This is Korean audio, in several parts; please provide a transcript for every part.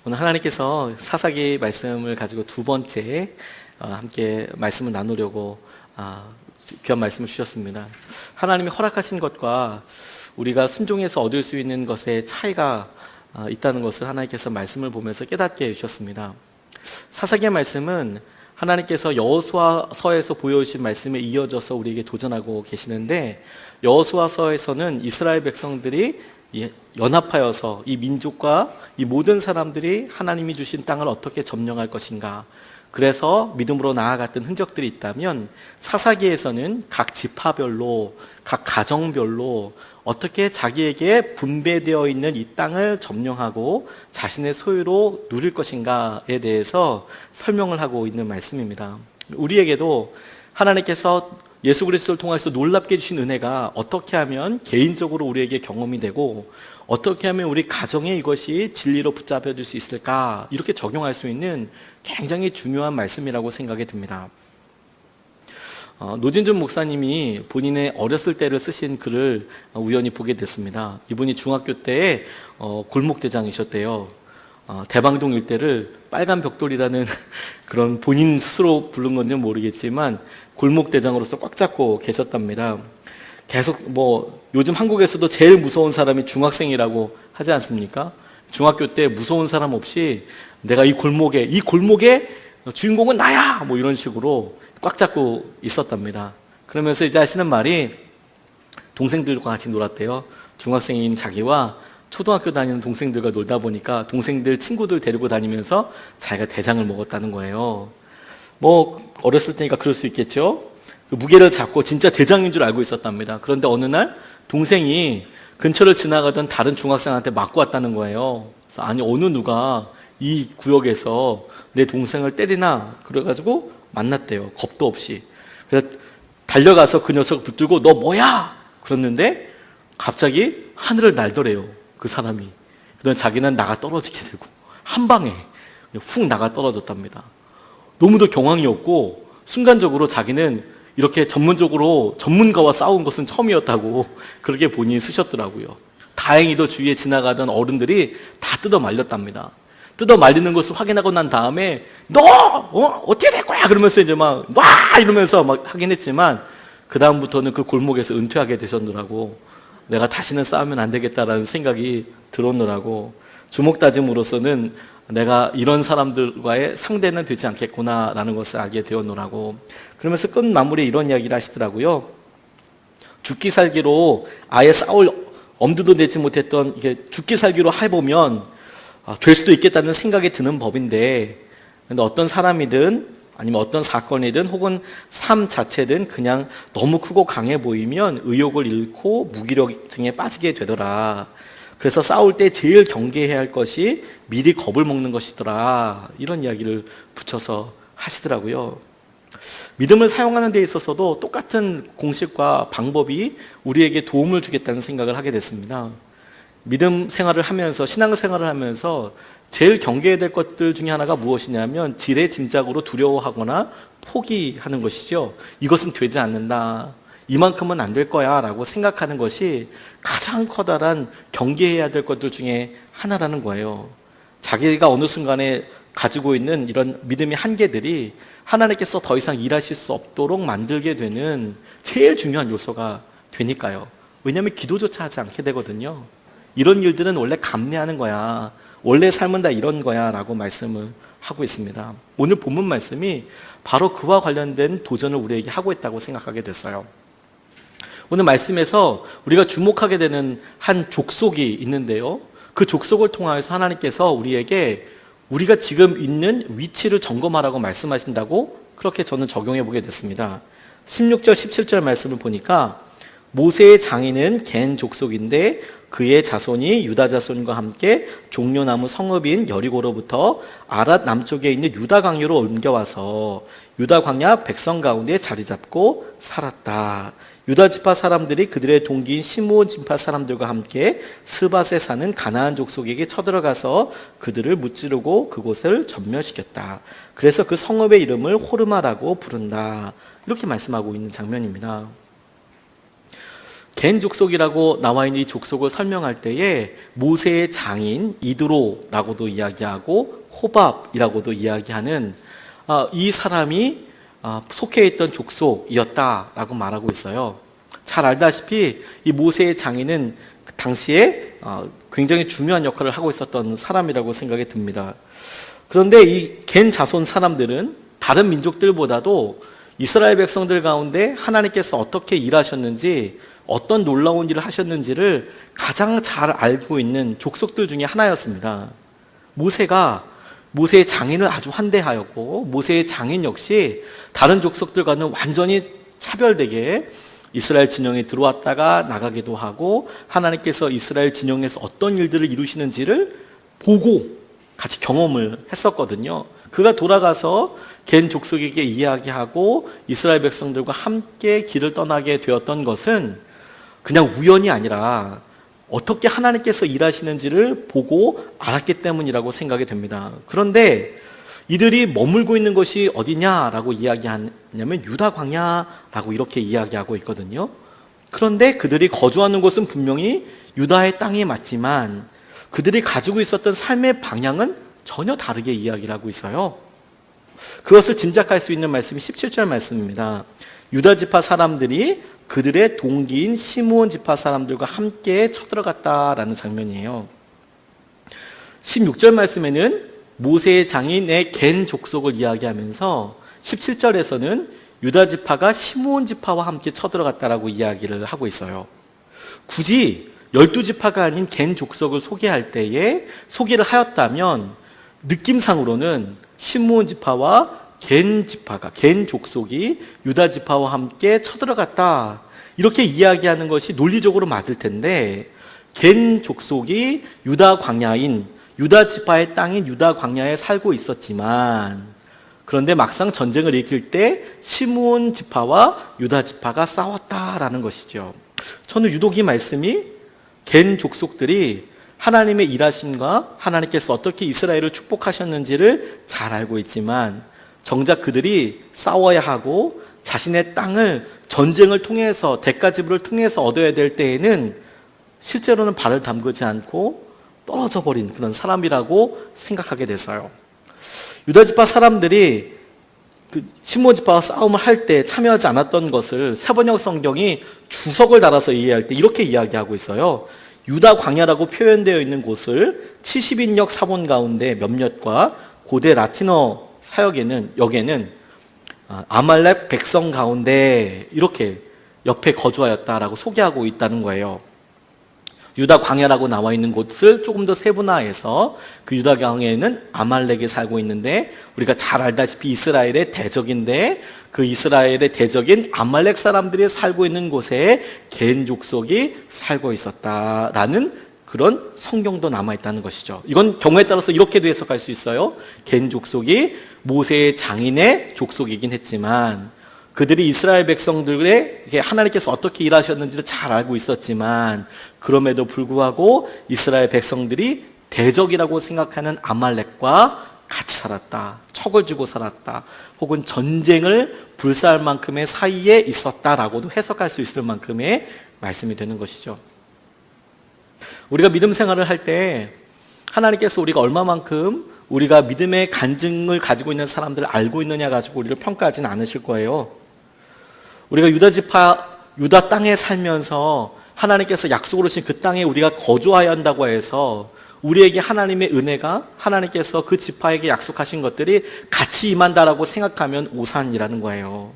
오늘 하나님께서 사사기 말씀을 가지고 두 번째 함께 말씀을 나누려고 귀한 말씀을 주셨습니다. 하나님이 허락하신 것과 우리가 순종해서 얻을 수 있는 것에 차이가 있다는 것을 하나님께서 말씀을 보면서 깨닫게 해주셨습니다. 사사기의 말씀은 하나님께서 여호수아서에서 보여주신 말씀에 이어져서 우리에게 도전하고 계시는데, 여호수아서에서는 이스라엘 백성들이 연합하여서 이 민족과 이 모든 사람들이 하나님이 주신 땅을 어떻게 점령할 것인가, 그래서 믿음으로 나아갔던 흔적들이 있다면, 사사기에서는 각 지파별로, 각 가정별로 어떻게 자기에게 분배되어 있는 이 땅을 점령하고 자신의 소유로 누릴 것인가에 대해서 설명을 하고 있는 말씀입니다. 우리에게도 하나님께서 예수 그리스도를 통해서 놀랍게 주신 은혜가 어떻게 하면 개인적으로 우리에게 경험이 되고, 어떻게 하면 우리 가정에 이것이 진리로 붙잡혀질 수 있을까, 이렇게 적용할 수 있는 굉장히 중요한 말씀이라고 생각이 듭니다. 노진준 목사님이 본인의 어렸을 때를 쓰신 글을 우연히 보게 됐습니다. 이분이 중학교 때에 골목대장이셨대요. 대방동 일대를 빨간 벽돌이라는 그런 본인 스스로 부른 건지는 모르겠지만 골목대장으로서 꽉 잡고 계셨답니다. 계속 요즘 한국에서도 제일 무서운 사람이 중학생이라고 하지 않습니까? 중학교 때 무서운 사람 없이 내가 이 골목의 주인공은 나야! 이런 식으로 꽉 잡고 있었답니다. 그러면서 이제 하시는 말이, 동생들과 같이 놀았대요. 중학생인 자기와 초등학교 다니는 동생들과 놀다 보니까 동생들 친구들 데리고 다니면서 자기가 대장을 먹었다는 거예요. 어렸을 때니까 그럴 수 있겠죠. 그 무게를 잡고 진짜 대장인 줄 알고 있었답니다. 그런데 어느 날 동생이 근처를 지나가던 다른 중학생한테 맞고 왔다는 거예요. 그래서 아니, 어느 누가 이 구역에서 내 동생을 때리나, 그래가지고 만났대요. 겁도 없이. 그래서 달려가서 그 녀석을 붙들고 너 뭐야? 그랬는데 갑자기 하늘을 날더래요, 그 사람이. 그다음에 자기는 나가 떨어지게 되고 한 방에 훅 나가 떨어졌답니다. 너무도 경황이었고, 순간적으로 자기는 이렇게 전문가와 싸운 것은 처음이었다고 그렇게 본인이 쓰셨더라고요. 다행히도 주위에 지나가던 어른들이 다 뜯어 말렸답니다. 뜯어 말리는 것을 확인하고 난 다음에 너 어떻게 될 거야? 그러면서 이제 놔! 이러면서 하긴 했지만, 그 다음부터는 그 골목에서 은퇴하게 되셨더라고. 내가 다시는 싸우면 안 되겠다라는 생각이 들었더라고. 주먹다짐으로서는 내가 이런 사람들과의 상대는 되지 않겠구나라는 것을 알게 되었노라고. 그러면서 끝 마무리에 이런 이야기를 하시더라고요. 죽기 살기로 아예 싸울 엄두도 내지 못했던, 이게 죽기 살기로 해보면 될 수도 있겠다는 생각이 드는 법인데, 근데 어떤 사람이든 아니면 어떤 사건이든 혹은 삶 자체든 그냥 너무 크고 강해 보이면 의욕을 잃고 무기력증에 빠지게 되더라. 그래서 싸울 때 제일 경계해야 할 것이 미리 겁을 먹는 것이더라. 이런 이야기를 붙여서 하시더라고요. 믿음을 사용하는 데 있어서도 똑같은 공식과 방법이 우리에게 도움을 주겠다는 생각을 하게 됐습니다. 믿음 생활을 하면서, 신앙 생활을 하면서 제일 경계해야 될 것들 중에 하나가 무엇이냐면, 지레짐작으로 두려워하거나 포기하는 것이죠. 이것은 되지 않는다, 이만큼은 안 될 거야 라고 생각하는 것이 가장 커다란 경계해야 될 것들 중에 하나라는 거예요. 자기가 어느 순간에 가지고 있는 이런 믿음의 한계들이 하나님께서 더 이상 일하실 수 없도록 만들게 되는 제일 중요한 요소가 되니까요. 왜냐하면 기도조차 하지 않게 되거든요. 이런 일들은 원래 감내하는 거야, 원래 삶은 다 이런 거야 라고 말씀을 하고 있습니다. 오늘 본문 말씀이 바로 그와 관련된 도전을 우리에게 하고 있다고 생각하게 됐어요. 오늘 말씀에서 우리가 주목하게 되는 한 족속이 있는데요, 그 족속을 통해서 하나님께서 우리에게 우리가 지금 있는 위치를 점검하라고 말씀하신다고 그렇게 저는 적용해 보게 됐습니다. 16절 17절 말씀을 보니까, 모세의 장인은 겐 족속인데 그의 자손이 유다 자손과 함께 종려나무 성읍인 여리고로부터 아랏 남쪽에 있는 유다 광야로 옮겨와서 유다 광야 백성 가운데 자리 잡고 살았다. 유다 지파 사람들이 그들의 동기인 시므온 지파 사람들과 함께 스밧에 사는 가나안 족속에게 쳐들어가서 그들을 무찌르고 그곳을 전멸시켰다. 그래서 그 성읍의 이름을 호르마라고 부른다. 이렇게 말씀하고 있는 장면입니다. 겐 족속이라고 나와 있는 이 족속을 설명할 때에 모세의 장인 이드로라고도 이야기하고 호밥이라고도 이야기하는 이 사람이 속해 있던 족속이었다라고 말하고 있어요. 잘 알다시피 이 모세의 장인은 그 당시에 굉장히 중요한 역할을 하고 있었던 사람이라고 생각이 듭니다. 그런데 이 겐 자손 사람들은 다른 민족들보다도 이스라엘 백성들 가운데 하나님께서 어떻게 일하셨는지, 어떤 놀라운 일을 하셨는지를 가장 잘 알고 있는 족속들 중에 하나였습니다. 모세가 모세의 장인을 아주 환대하였고, 모세의 장인 역시 다른 족속들과는 완전히 차별되게 이스라엘 진영에 들어왔다가 나가기도 하고, 하나님께서 이스라엘 진영에서 어떤 일들을 이루시는지를 보고 같이 경험을 했었거든요. 그가 돌아가서 겐 족속에게 이야기하고 이스라엘 백성들과 함께 길을 떠나게 되었던 것은 그냥 우연이 아니라 어떻게 하나님께서 일하시는지를 보고 알았기 때문이라고 생각이 됩니다. 그런데 이들이 머물고 있는 것이 어디냐라고 이야기하냐면 유다 광야라고 이렇게 이야기하고 있거든요. 그런데 그들이 거주하는 곳은 분명히 유다의 땅이 맞지만 그들이 가지고 있었던 삶의 방향은 전혀 다르게 이야기를 하고 있어요. 그것을 짐작할 수 있는 말씀이 17절 말씀입니다. 유다 지파 사람들이 그들의 동기인 시므온 지파 사람들과 함께 쳐들어갔다라는 장면이에요. 16절 말씀에는 모세의 장인의 겐 족속을 이야기하면서 17절에서는 유다 지파가 시므온 지파와 함께 쳐들어갔다라고 이야기를 하고 있어요. 굳이 12지파가 아닌 겐 족속을 소개할 때에 소개를 하였다면 느낌상으로는 시므온 지파와 겐 족속이 유다 지파와 함께 쳐들어갔다, 이렇게 이야기하는 것이 논리적으로 맞을 텐데, 겐 족속이 유다 광야인 유다 지파의 땅인 유다 광야에 살고 있었지만, 그런데 막상 전쟁을 일으킬 때 시므온 지파와 유다 지파가 싸웠다라는 것이죠. 저는 유독 이 말씀이 겐 족속들이 하나님의 일하심과 하나님께서 어떻게 이스라엘을 축복하셨는지를 잘 알고 있지만, 정작 그들이 싸워야 하고 자신의 땅을 전쟁을 통해서, 대가지불을 통해서 얻어야 될 때에는 실제로는 발을 담그지 않고 떨어져 버린 그런 사람이라고 생각하게 됐어요. 유다지파 사람들이 시므온 지파와 싸움을 할 때 참여하지 않았던 것을 세번역 성경이 주석을 달아서 이해할 때 이렇게 이야기하고 있어요. 유다 광야라고 표현되어 있는 곳을 70인역 사본 가운데 몇몇과 고대 라틴어 역에는 아말렉 백성 가운데 이렇게 옆에 거주하였다라고 소개하고 있다는 거예요. 유다 광야라고 나와 있는 곳을 조금 더 세분화해서 그 유다 광야에는 아말렉이 살고 있는데, 우리가 잘 알다시피 이스라엘의 대적인데 그 이스라엘의 대적인 아말렉 사람들이 살고 있는 곳에 겐 족속이 살고 있었다라는 그런 성경도 남아있다는 것이죠. 이건 경우에 따라서 이렇게도 해석할 수 있어요. 겐 족속이 모세의 장인의 족속이긴 했지만 그들이 이스라엘 백성들의 하나님께서 어떻게 일하셨는지를 잘 알고 있었지만, 그럼에도 불구하고 이스라엘 백성들이 대적이라고 생각하는 아말렉과 같이 살았다, 척을 쥐고 살았다, 혹은 전쟁을 불사할 만큼의 사이에 있었다라고도 해석할 수 있을 만큼의 말씀이 되는 것이죠. 우리가 믿음 생활을 할 때 하나님께서 우리가 얼마만큼 우리가 믿음의 간증을 가지고 있는 사람들을 알고 있느냐 가지고 우리를 평가하지는 않으실 거예요. 우리가 유다 땅에 살면서 하나님께서 약속으로 주신 그 땅에 우리가 거주해야 한다고 해서 우리에게 하나님의 은혜가, 하나님께서 그 지파에게 약속하신 것들이 같이 임한다라고 생각하면 오산이라는 거예요.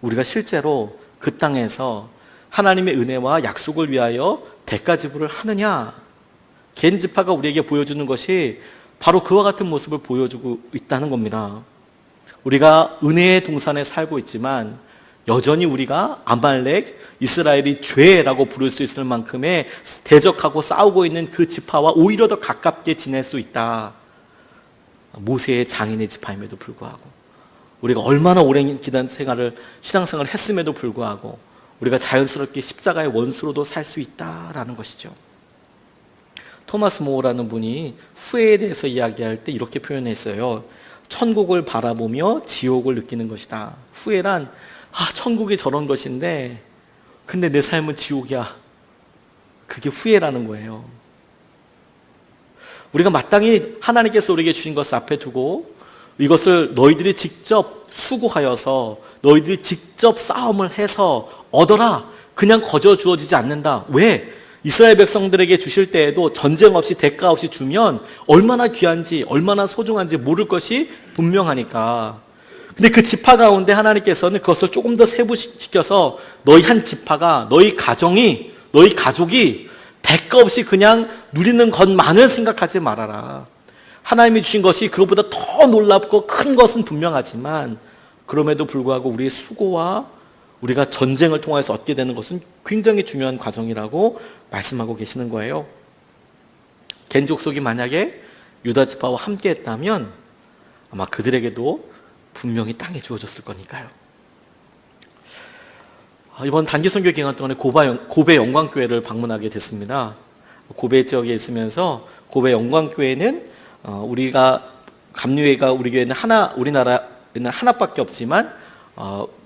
우리가 실제로 그 땅에서 하나님의 은혜와 약속을 위하여 대가지불을 하느냐? 겐 지파가 우리에게 보여주는 것이 바로 그와 같은 모습을 보여주고 있다는 겁니다. 우리가 은혜의 동산에 살고 있지만 여전히 우리가 아말렉, 이스라엘이 죄라고 부를 수 있을 만큼의 대적하고 싸우고 있는 그 지파와 오히려 더 가깝게 지낼 수 있다. 모세의 장인의 지파임에도 불구하고, 우리가 얼마나 오랜 기간 생활을, 신앙생활을 했음에도 불구하고 우리가 자연스럽게 십자가의 원수로도 살 수 있다라는 것이죠. 토마스 모어라는 분이 후회에 대해서 이야기할 때 이렇게 표현했어요. 천국을 바라보며 지옥을 느끼는 것이다. 후회란 천국이 저런 것인데 근데 내 삶은 지옥이야. 그게 후회라는 거예요. 우리가 마땅히 하나님께서 우리에게 주신 것을 앞에 두고 이것을 너희들이 직접 수고하여서 너희들이 직접 싸움을 해서 얻어라. 그냥 거저 주어지지 않는다. 왜? 이스라엘 백성들에게 주실 때에도 전쟁 없이 대가 없이 주면 얼마나 귀한지 얼마나 소중한지 모를 것이 분명하니까. 근데 그 지파 가운데 하나님께서는 그것을 조금 더 세부시켜서 너희 한 지파가 너희 가정이 너희 가족이 대가 없이 그냥 누리는 것만을 생각하지 말아라. 하나님이 주신 것이 그것보다 더 놀랍고 큰 것은 분명하지만 그럼에도 불구하고 우리의 수고와 우리가 전쟁을 통해서 얻게 되는 것은 굉장히 중요한 과정이라고 말씀하고 계시는 거예요. 겐 족속이 만약에 유다 지파와 함께 했다면 아마 그들에게도 분명히 땅이 주어졌을 거니까요. 이번 단기 선교 기간 동안에 고베 영광교회를 방문하게 됐습니다. 고베 지역에 있으면서 고베 영광교회는 우리가 감리회가 우리 교회는 우리나라에는 하나밖에 없지만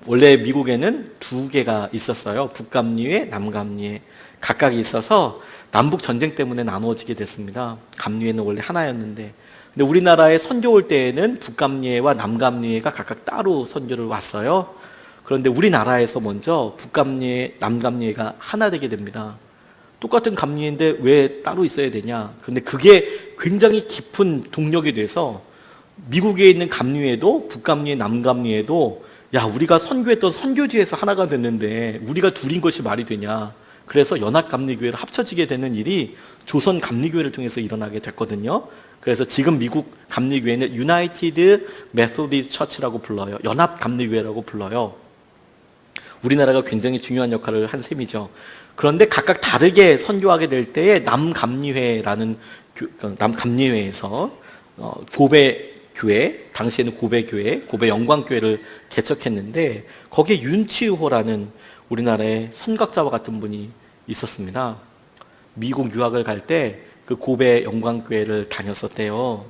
원래 미국에는 두 개가 있었어요. 북감리회, 남감리회 각각 있어서 남북 전쟁 때문에 나누어지게 됐습니다. 감리회는 원래 하나였는데, 근데 우리나라에 선교 올 때에는 북감리회와 남감리회가 각각 따로 선교를 왔어요. 그런데 우리나라에서 먼저 북감리회, 남감리회가 하나 되게 됩니다. 똑같은 감리회인데 왜 따로 있어야 되냐? 그런데 그게 굉장히 깊은 동력이 돼서 미국에 있는 감리회도 북감리회, 남감리회도 야, 우리가 선교했던 선교지에서 하나가 됐는데 우리가 둘인 것이 말이 되냐? 그래서 연합감리교회를 합쳐지게 되는 일이 조선 감리교회를 통해서 일어나게 됐거든요. 그래서 지금 미국 감리교회는 United Methodist Church라고 불러요. 연합감리교회라고 불러요. 우리나라가 굉장히 중요한 역할을 한 셈이죠. 그런데 각각 다르게 선교하게 될 때에 남감리회라는 남감리회에서 고베 교회, 당시에는 고베 교회, 고베 영광교회를 개척했는데 거기에 윤치호라는 우리나라의 선각자와 같은 분이 있었습니다. 미국 유학을 갈 때 그 고베 영광교회를 다녔었대요.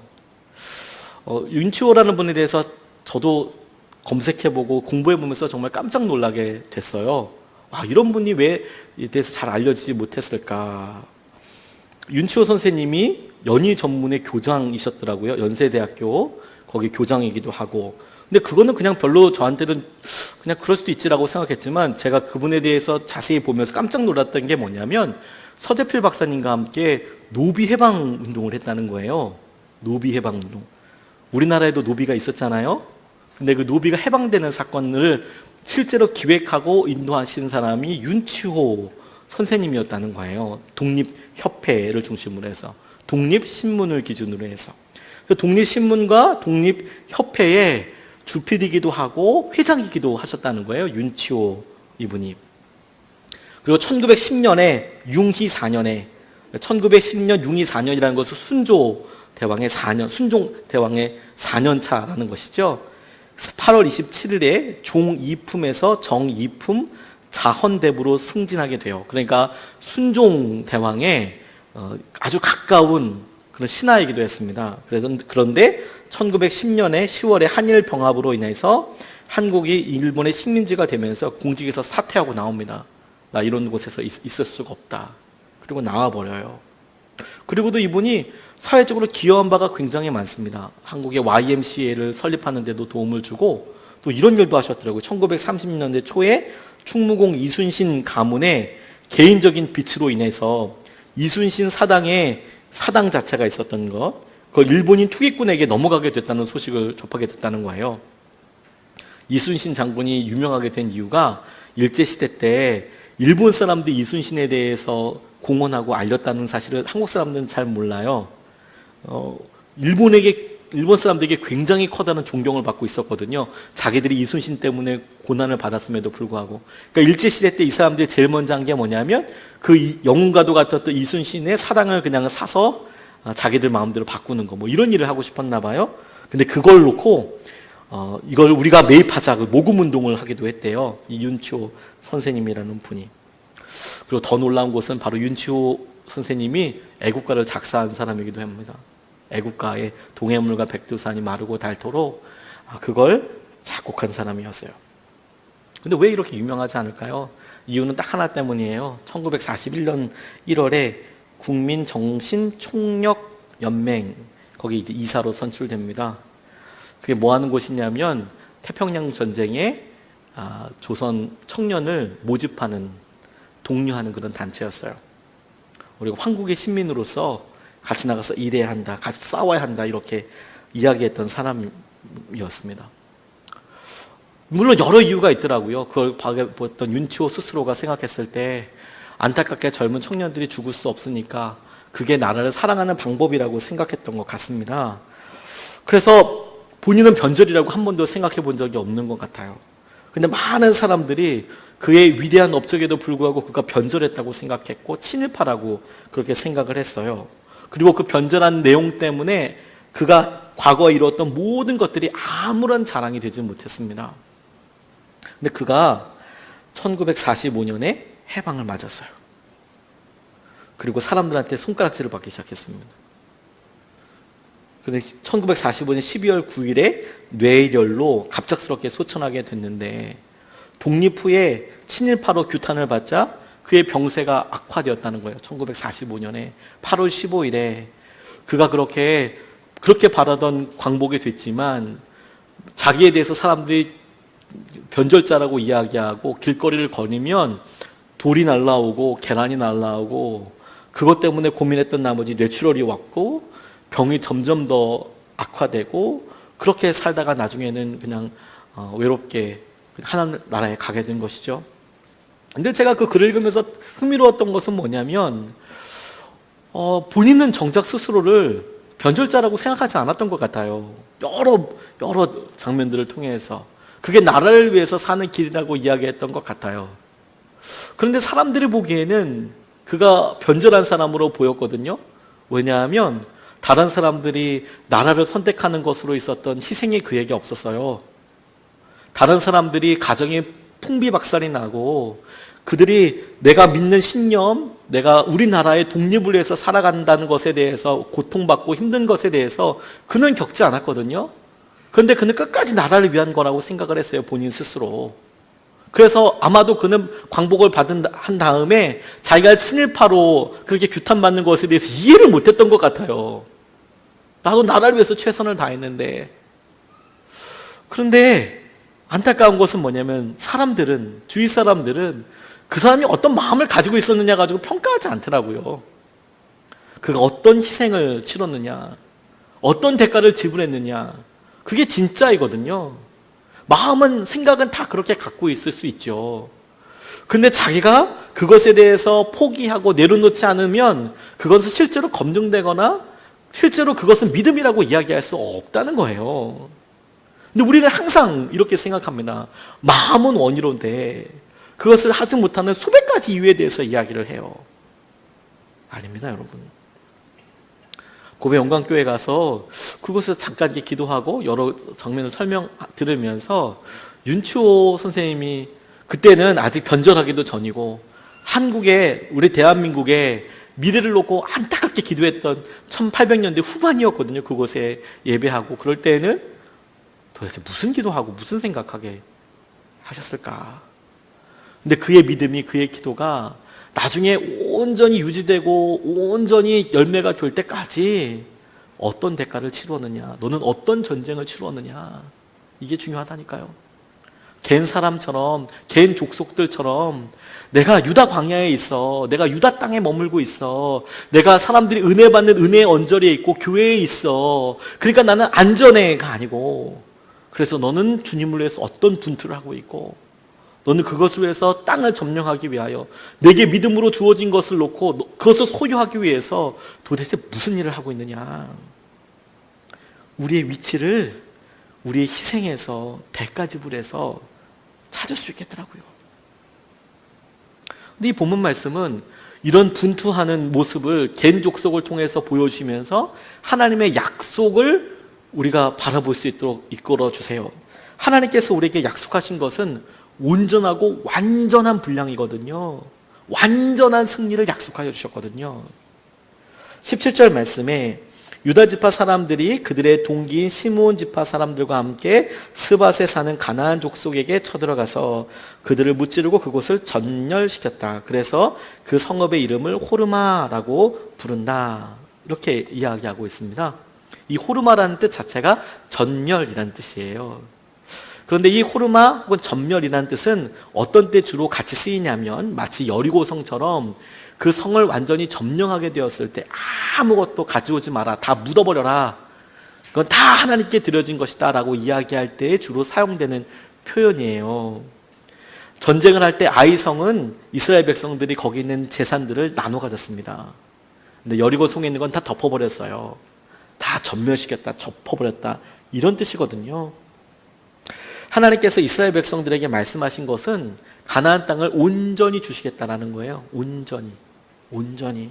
윤치호라는 분에 대해서 저도 검색해보고 공부해보면서 정말 깜짝 놀라게 됐어요. 와, 이런 분이 왜 이 대해서 잘 알려지지 못했을까. 윤치호 선생님이 연희 전문의 교장이셨더라고요. 연세대학교 거기 교장이기도 하고. 근데 그거는 그냥 별로 저한테는 그냥 그럴 수도 있지라고 생각했지만 제가 그분에 대해서 자세히 보면서 깜짝 놀랐던 게 뭐냐면 서재필 박사님과 함께 노비 해방 운동을 했다는 거예요. 노비 해방 운동. 우리나라에도 노비가 있었잖아요. 근데 그 노비가 해방되는 사건을 실제로 기획하고 인도하신 사람이 윤치호 선생님이었다는 거예요. 독립협회를 중심으로 해서 독립신문을 기준으로 해서 독립신문과 독립협회의 주필이기도 하고 회장이기도 하셨다는 거예요. 윤치호 이분이. 그리고 1910년에 융희 4년에 1910년 융희 4년이라는 것은 순종 대왕의 4년차라는 것이죠. 8월 27일에 종이품에서 정이품 자헌대부로 승진하게 돼요. 그러니까 순종 대왕의 아주 가까운 그런 신하이기도 했습니다. 그런데 1910년에 10월에 한일 병합으로 인해서 한국이 일본의 식민지가 되면서 공직에서 사퇴하고 나옵니다. 나 이런 곳에서 있을 수가 없다. 그리고 나와버려요. 그리고도 이분이 사회적으로 기여한 바가 굉장히 많습니다. 한국의 YMCA를 설립하는 데도 도움을 주고 또 이런 일도 하셨더라고요. 1930년대 초에 충무공 이순신 가문의 개인적인 빚으로 인해서 이순신 사당의 사당 자체가 있었던 것, 그걸 일본인 투기꾼에게 넘어가게 됐다는 소식을 접하게 됐다는 거예요. 이순신 장군이 유명하게 된 이유가 일제시대 때 일본 사람들이 이순신에 대해서 공언하고 알렸다는 사실을 한국 사람들은 잘 몰라요. 일본 사람들에게 굉장히 커다란 존경을 받고 있었거든요. 자기들이 이순신 때문에 고난을 받았음에도 불구하고. 그러니까 일제시대 때 이 사람들이 제일 먼저 한 게 뭐냐면 그 영웅과도 같았던 이순신의 사당을 그냥 사서 자기들 마음대로 바꾸는 거, 뭐 이런 일을 하고 싶었나 봐요. 근데 그걸 놓고 이걸 우리가 매입하자, 그 모금 운동을 하기도 했대요. 이 윤치호 선생님이라는 분이. 그리고 더 놀라운 것은 바로 윤치호 선생님이 애국가를 작사한 사람이기도 합니다. 애국가의 동해물과 백두산이 마르고 닳도록 그걸 작곡한 사람이었어요. 근데 왜 이렇게 유명하지 않을까요? 이유는 딱 하나 때문이에요. 1941년 1월에 국민정신총력연맹 거기 이제 이사로 선출됩니다. 그게 뭐 하는 곳이냐면 태평양 전쟁에 조선 청년을 모집하는 독려하는 그런 단체였어요. 우리가 황국의 신민으로서 같이 나가서 일해야 한다, 같이 싸워야 한다 이렇게 이야기했던 사람이었습니다. 물론 여러 이유가 있더라고요. 그걸 봤던 윤치호 스스로가 생각했을 때 안타깝게 젊은 청년들이 죽을 수 없으니까 그게 나라를 사랑하는 방법이라고 생각했던 것 같습니다. 그래서 본인은 변절이라고 한 번도 생각해 본 적이 없는 것 같아요. 근데 많은 사람들이 그의 위대한 업적에도 불구하고 그가 변절했다고 생각했고 친일파라고 그렇게 생각을 했어요. 그리고 그 변절한 내용 때문에 그가 과거에 이루었던 모든 것들이 아무런 자랑이 되지 못했습니다. 근데 그가 1945년에 해방을 맞았어요. 그리고 사람들한테 손가락질을 받기 시작했습니다. 그런데 1945년 12월 9일에 뇌열로 갑작스럽게 소천하게 됐는데 독립 후에 친일파로 규탄을 받자 그의 병세가 악화되었다는 거예요. 1945년에 8월 15일에 그가 그렇게 바라던 광복이 됐지만 자기에 대해서 사람들이 변절자라고 이야기하고 길거리를 거니면 돌이 날라오고 계란이 날라오고 그것 때문에 고민했던 나머지 뇌출혈이 왔고 병이 점점 더 악화되고 그렇게 살다가 나중에는 그냥 외롭게 하늘나라에 가게 된 것이죠. 근데 제가 그 글을 읽으면서 흥미로웠던 것은 뭐냐면 본인은 정작 스스로를 변절자라고 생각하지 않았던 것 같아요. 여러 장면들을 통해서 그게 나라를 위해서 사는 길이라고 이야기했던 것 같아요. 그런데 사람들이 보기에는 그가 변절한 사람으로 보였거든요. 왜냐하면 다른 사람들이 나라를 선택하는 것으로 있었던 희생이 그에게 없었어요. 다른 사람들이 가정이 풍비박살이 나고 그들이 내가 믿는 신념, 내가 우리나라의 독립을 위해서 살아간다는 것에 대해서 고통받고 힘든 것에 대해서 그는 겪지 않았거든요. 그런데 그는 끝까지 나라를 위한 거라고 생각을 했어요. 본인 스스로. 그래서 아마도 그는 광복을 한 다음에 자기가 친일파로 그렇게 규탄받는 것에 대해서 이해를 못했던 것 같아요. 나도 나라를 위해서 최선을 다했는데. 그런데 안타까운 것은 뭐냐면 주위 사람들은 그 사람이 어떤 마음을 가지고 있었느냐 가지고 평가하지 않더라고요. 그가 어떤 희생을 치렀느냐, 어떤 대가를 지불했느냐, 그게 진짜이거든요. 마음은, 생각은 다 그렇게 갖고 있을 수 있죠. 근데 자기가 그것에 대해서 포기하고 내려놓지 않으면 그것은 실제로 검증되거나 실제로 그것은 믿음이라고 이야기할 수 없다는 거예요. 근데 우리는 항상 이렇게 생각합니다. 마음은 원이로인데 그것을 하지 못하는 수백 가지 이유에 대해서 이야기를 해요. 아닙니다, 여러분. 고베 영광교회 가서 그곳에서 잠깐 이렇게 기도하고 여러 장면을 들으면서 윤치호 선생님이 그때는 아직 변절하기도 전이고 우리 대한민국의 미래를 놓고 안타깝게 기도했던 1800년대 후반이었거든요. 그곳에 예배하고 그럴 때는 도대체 무슨 기도하고 무슨 생각하게 하셨을까? 근데 그의 믿음이, 그의 기도가 나중에 온전히 유지되고 온전히 열매가 될 때까지 어떤 대가를 치루었느냐, 너는 어떤 전쟁을 치루었느냐, 이게 중요하다니까요. 갠 사람처럼, 갠 족속들처럼 내가 유다 광야에 있어, 내가 유다 땅에 머물고 있어, 내가 사람들이 은혜 받는 은혜의 언저리에 있고 교회에 있어, 그러니까 나는 안전해가 아니고, 그래서 너는 주님을 위해서 어떤 분투를 하고 있고, 너는 그것을 위해서 땅을 점령하기 위하여 내게 믿음으로 주어진 것을 놓고 그것을 소유하기 위해서 도대체 무슨 일을 하고 있느냐. 우리의 위치를 우리의 희생에서, 대가 지불해서 찾을 수 있겠더라고요. 근데 이 본문 말씀은 이런 분투하는 모습을 갠 족속을 통해서 보여주시면서 하나님의 약속을 우리가 바라볼 수 있도록 이끌어 주세요. 하나님께서 우리에게 약속하신 것은 온전하고 완전한 분량이거든요. 완전한 승리를 약속하여 주셨거든요. 17절 말씀에 유다 지파 사람들이 그들의 동기인 시므온 지파 사람들과 함께 스밧에 사는 가나안 족속에게 쳐들어가서 그들을 무찌르고 그곳을 전멸시켰다. 그래서 그 성읍의 이름을 호르마라고 부른다. 이렇게 이야기하고 있습니다. 이 호르마라는 뜻 자체가 전멸이라는 뜻이에요. 그런데 이 호르마 혹은 전멸이라는 뜻은 어떤 때 주로 같이 쓰이냐면 마치 여리고성처럼 그 성을 완전히 점령하게 되었을 때 아무것도 가져오지 마라, 다 묻어버려라, 그건 다 하나님께 드려진 것이다 라고 이야기할 때 주로 사용되는 표현이에요. 전쟁을 할 때 아이성은 이스라엘 백성들이 거기 있는 재산들을 나눠 가졌습니다. 근데 여리고성에 있는 건 다 덮어버렸어요. 다 전멸시켰다, 덮어버렸다, 이런 뜻이거든요. 하나님께서 이스라엘 백성들에게 말씀하신 것은 가나안 땅을 온전히 주시겠다라는 거예요. 온전히.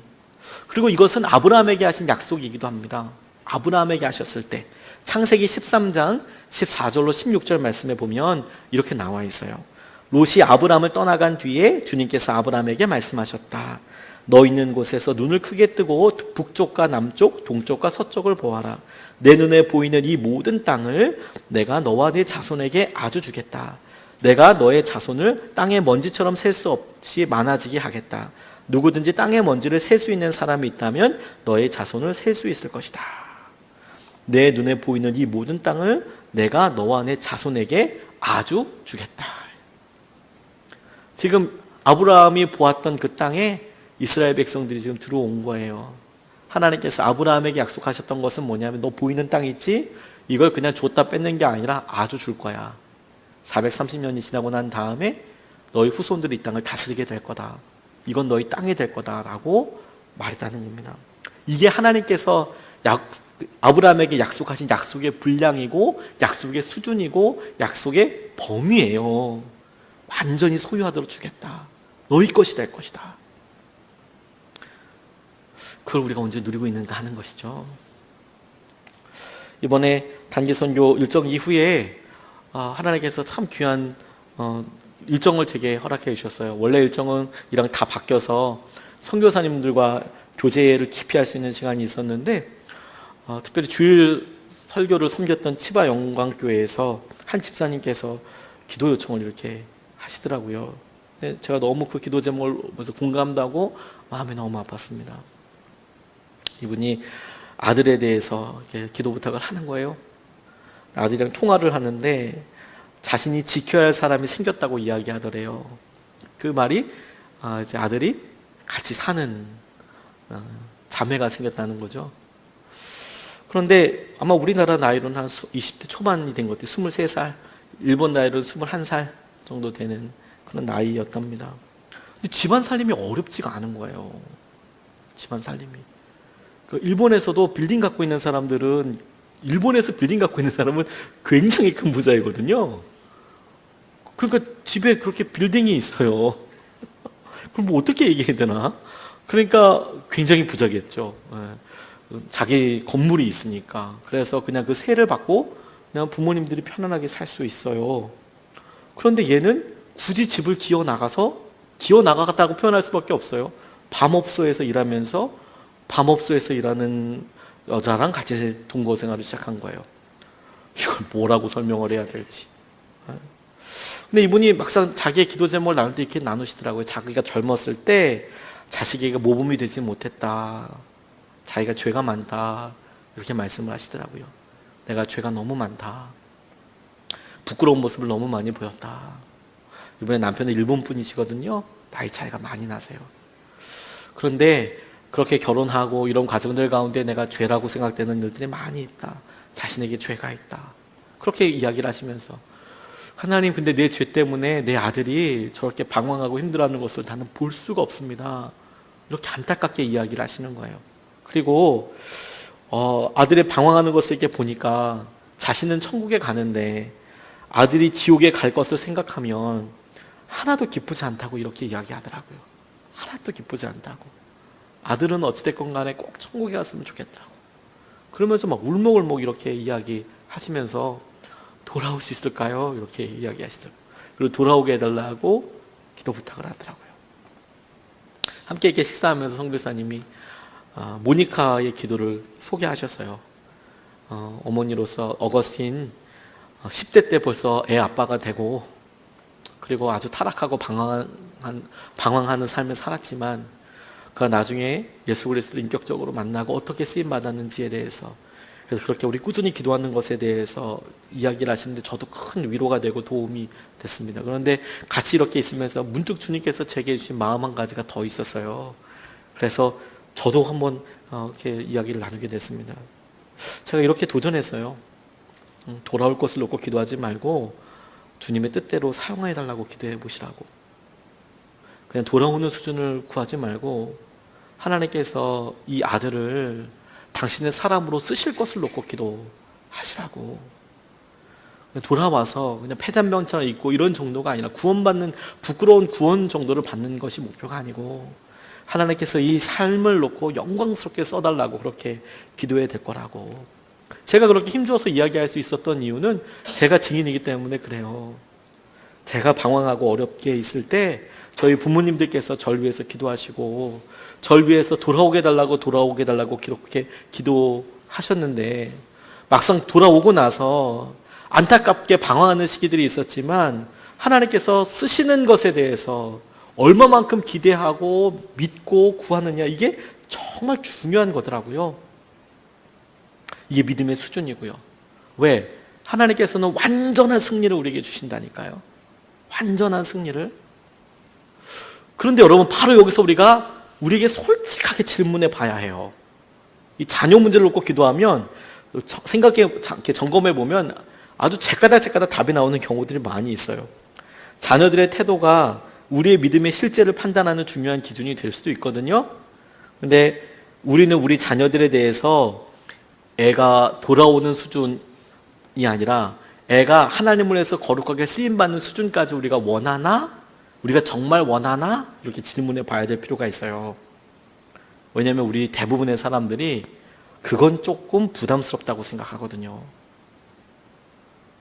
그리고 이것은 아브라함에게 하신 약속이기도 합니다. 아브라함에게 하셨을 때 창세기 13장 14절로 16절 말씀에 보면 이렇게 나와 있어요. 롯이 아브라함을 떠나간 뒤에 주님께서 아브라함에게 말씀하셨다. 너 있는 곳에서 눈을 크게 뜨고 북쪽과 남쪽, 동쪽과 서쪽을 보아라. 내 눈에 보이는 이 모든 땅을 내가 너와 네 자손에게 아주 주겠다. 내가 너의 자손을 땅의 먼지처럼 셀 수 없이 많아지게 하겠다. 누구든지 땅의 먼지를 셀 수 있는 사람이 있다면 너의 자손을 셀 수 있을 것이다. 내 눈에 보이는 이 모든 땅을 내가 너와 내 자손에게 아주 주겠다. 지금 아브라함이 보았던 그 땅에 이스라엘 백성들이 지금 들어온 거예요. 하나님께서 아브라함에게 약속하셨던 것은 뭐냐면 너 보이는 땅 있지? 이걸 그냥 줬다 뺏는 게 아니라 아주 줄 거야. 430년이 지나고 난 다음에 너희 후손들이 이 땅을 다스리게 될 거다. 이건 너희 땅이 될 거다라고 말했다는 겁니다. 이게 하나님께서 아브라함에게 약속하신 약속의 분량이고 약속의 수준이고 약속의 범위예요. 완전히 소유하도록 주겠다. 너희 것이 될 것이다. 그걸 우리가 언제 누리고 있는가 하는 것이죠. 이번에 단기 선교 일정 이후에 하나님께서 참 귀한 일정을 제게 허락해 주셨어요. 원래 일정은 이랑 다 바뀌어서 선교사님들과 교제를 깊이 할 수 있는 시간이 있었는데 특별히 주일 설교를 섬겼던 치바 영광교회에서 한 집사님께서 기도 요청을 이렇게 하시더라고요. 제가 너무 그 기도 제목을 보면서 공감도 하고 마음이 너무 아팠습니다. 이분이 아들에 대해서 이렇게 기도 부탁을 하는 거예요. 아들이랑 통화를 하는데 자신이 지켜야 할 사람이 생겼다고 이야기하더래요. 그 말이 이제 아들이 같이 사는 자매가 생겼다는 거죠. 그런데 아마 우리나라 나이로는 한 20대 초반이 된 것 같아요. 23살, 일본 나이로는 21살 정도 되는 그런 나이였답니다. 근데 집안 살림이 어렵지가 않은 거예요. 집안 살림이. 일본에서도 빌딩 갖고 있는 사람들은, 일본에서 빌딩 갖고 있는 사람은 굉장히 큰 부자이거든요. 그러니까 집에 그렇게 빌딩이 있어요. 그럼 뭐 어떻게 얘기해야 되나? 그러니까 굉장히 부자겠죠. 자기 건물이 있으니까. 그래서 그냥 그 세를 받고 그냥 부모님들이 편안하게 살 수 있어요. 그런데 얘는 굳이 집을 기어 나갔다고 표현할 수밖에 없어요. 밤업소에서 일하면서 밤업소에서 일하는 여자랑 같이 동거 생활을 시작한 거예요. 이걸 뭐라고 설명을 해야 될지. 근데 이분이 막상 자기의 기도 제목을 나눌 때 이렇게 나누시더라고요. 자기가 젊었을 때 자식에게 모범이 되지 못했다. 자기가 죄가 많다. 이렇게 말씀을 하시더라고요. 내가 죄가 너무 많다. 부끄러운 모습을 너무 많이 보였다. 이번에 남편은 일본 분이시거든요. 나이 차이가 많이 나세요. 그런데 그렇게 결혼하고 이런 과정들 가운데 내가 죄라고 생각되는 일들이 많이 있다. 자신에게 죄가 있다. 그렇게 이야기를 하시면서 하나님, 근데 내 죄 때문에 내 아들이 저렇게 방황하고 힘들어하는 것을 나는 볼 수가 없습니다. 이렇게 안타깝게 이야기를 하시는 거예요. 그리고 아들의 방황하는 것을 이렇게 보니까 자신은 천국에 가는데 아들이 지옥에 갈 것을 생각하면 하나도 기쁘지 않다고 이렇게 이야기하더라고요. 하나도 기쁘지 않다고. 아들은 어찌됐건 간에 꼭 천국에 갔으면 좋겠다고. 그러면서 막 울먹울먹 이렇게 이야기하시면서 돌아올 수 있을까요? 이렇게 이야기하시더라고요. 그리고 돌아오게 해달라고 기도 부탁을 하더라고요. 함께 이렇게 식사하면서 선교사님이 모니카의 기도를 소개하셨어요. 어머니로서 어거스틴 10대 때 벌써 애 아빠가 되고 그리고 아주 타락하고 방황하는 삶을 살았지만 그 나중에 예수 그리스도를 인격적으로 만나고 어떻게 쓰임 받았는지에 대해서, 그래서 그렇게 우리 꾸준히 기도하는 것에 대해서 이야기를 하시는데 저도 큰 위로가 되고 도움이 됐습니다. 그런데 같이 이렇게 있으면서 문득 주님께서 제게 주신 마음 한 가지가 더 있었어요. 그래서 저도 한번 이렇게 이야기를 나누게 됐습니다. 제가 이렇게 도전했어요. 돌아올 것을 놓고 기도하지 말고 주님의 뜻대로 사용해 달라고 기도해 보시라고. 그냥 돌아오는 수준을 구하지 말고 하나님께서 이 아들을 당신의 사람으로 쓰실 것을 놓고 기도하시라고. 돌아와서 그냥 폐잔병처럼 있고 이런 정도가 아니라 구원받는, 부끄러운 구원 정도를 받는 것이 목표가 아니고 하나님께서 이 삶을 놓고 영광스럽게 써달라고 그렇게 기도해야 될 거라고. 제가 그렇게 힘주어서 이야기할 수 있었던 이유는 제가 증인이기 때문에 그래요. 제가 방황하고 어렵게 있을 때 저희 부모님들께서 절 위해서 기도하시고 절 위해서 돌아오게 달라고 그렇게 기도하셨는데 막상 돌아오고 나서 안타깝게 방황하는 시기들이 있었지만 하나님께서 쓰시는 것에 대해서 얼마만큼 기대하고 믿고 구하느냐, 이게 정말 중요한 거더라고요. 이게 믿음의 수준이고요. 왜? 하나님께서는 완전한 승리를 우리에게 주신다니까요. 완전한 승리를. 그런데 여러분, 바로 여기서 우리에게 솔직하게 질문해 봐야 해요. 이 자녀 문제를 놓고 기도하면 이렇게 점검해 보면 아주 제까닥 답이 나오는 경우들이 많이 있어요. 자녀들의 태도가 우리의 믿음의 실제를 판단하는 중요한 기준이 될 수도 있거든요. 근데 우리는 우리 자녀들에 대해서 애가 돌아오는 수준이 아니라 애가 하나님을 위해서 거룩하게 쓰임받는 수준까지 우리가 원하나? 우리가 정말 원하나? 이렇게 질문해 봐야 될 필요가 있어요. 왜냐하면 우리 대부분의 사람들이 그건 조금 부담스럽다고 생각하거든요.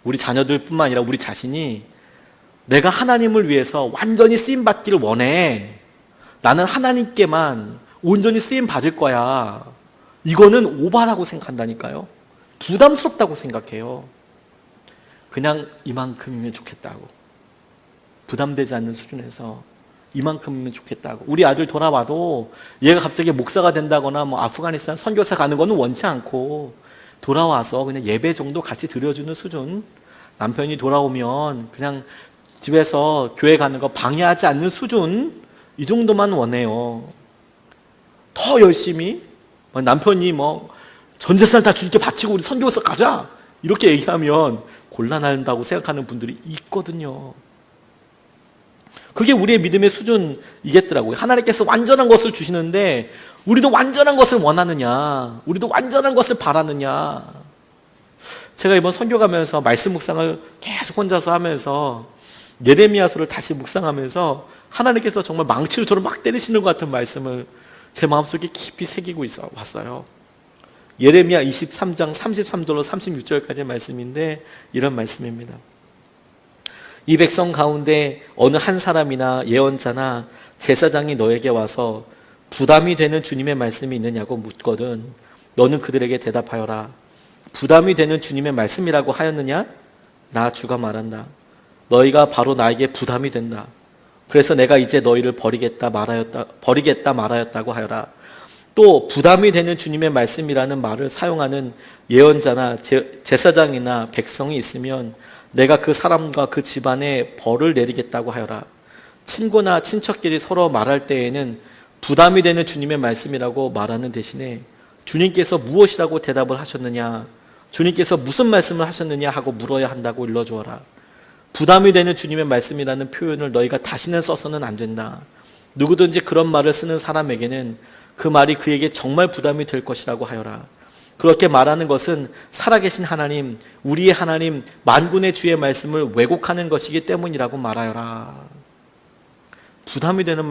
우리 자녀들뿐만 아니라 우리 자신이 내가 하나님을 위해서 완전히 쓰임받기를 원해. 나는 하나님께만 온전히 쓰임받을 거야. 이거는 오바라고 생각한다니까요. 부담스럽다고 생각해요. 그냥 이만큼이면 좋겠다고. 부담되지 않는 수준에서 이만큼이면 좋겠다고. 우리 아들 돌아와도 얘가 갑자기 목사가 된다거나 아프가니스탄 선교사 가는 거는 원치 않고 돌아와서 그냥 예배 정도 같이 드려주는 수준. 남편이 돌아오면 그냥 집에서 교회 가는 거 방해하지 않는 수준, 이 정도만 원해요. 더 열심히 남편이 전 재산 다 주님께 바치고 우리 선교사 가자 이렇게 얘기하면 곤란한다고 생각하는 분들이 있거든요. 그게 우리의 믿음의 수준이겠더라고요. 하나님께서 완전한 것을 주시는데 우리도 완전한 것을 원하느냐, 우리도 완전한 것을 바라느냐. 제가 이번 선교 가면서 말씀 묵상을 계속 혼자서 하면서 예레미야서를 다시 묵상하면서 하나님께서 정말 망치로 저를 막 때리시는 것 같은 말씀을 제 마음속에 깊이 새기고 왔어요. 예레미야 23장 33절로 36절까지의 말씀인데 이런 말씀입니다. 이 백성 가운데 어느 한 사람이나 예언자나 제사장이 너에게 와서 부담이 되는 주님의 말씀이 있느냐고 묻거든 너는 그들에게 대답하여라. 부담이 되는 주님의 말씀이라고 하였느냐? 나 주가 말한다. 너희가 바로 나에게 부담이 된다. 그래서 내가 이제 너희를 버리겠다 말하였다고 하여라. 또 부담이 되는 주님의 말씀이라는 말을 사용하는 예언자나 제사장이나 백성이 있으면 내가 그 사람과 그 집안에 벌을 내리겠다고 하여라. 친구나 친척끼리 서로 말할 때에는 부담이 되는 주님의 말씀이라고 말하는 대신에 주님께서 무엇이라고 대답을 하셨느냐, 주님께서 무슨 말씀을 하셨느냐 하고 물어야 한다고 일러주어라. 부담이 되는 주님의 말씀이라는 표현을 너희가 다시는 써서는 안 된다. 누구든지 그런 말을 쓰는 사람에게는 그 말이 그에게 정말 부담이 될 것이라고 하여라. 그렇게 말하는 것은 살아계신 하나님, 우리의 하나님, 만군의 주의 말씀을 왜곡하는 것이기 때문이라고 말하여라. 부담이 되는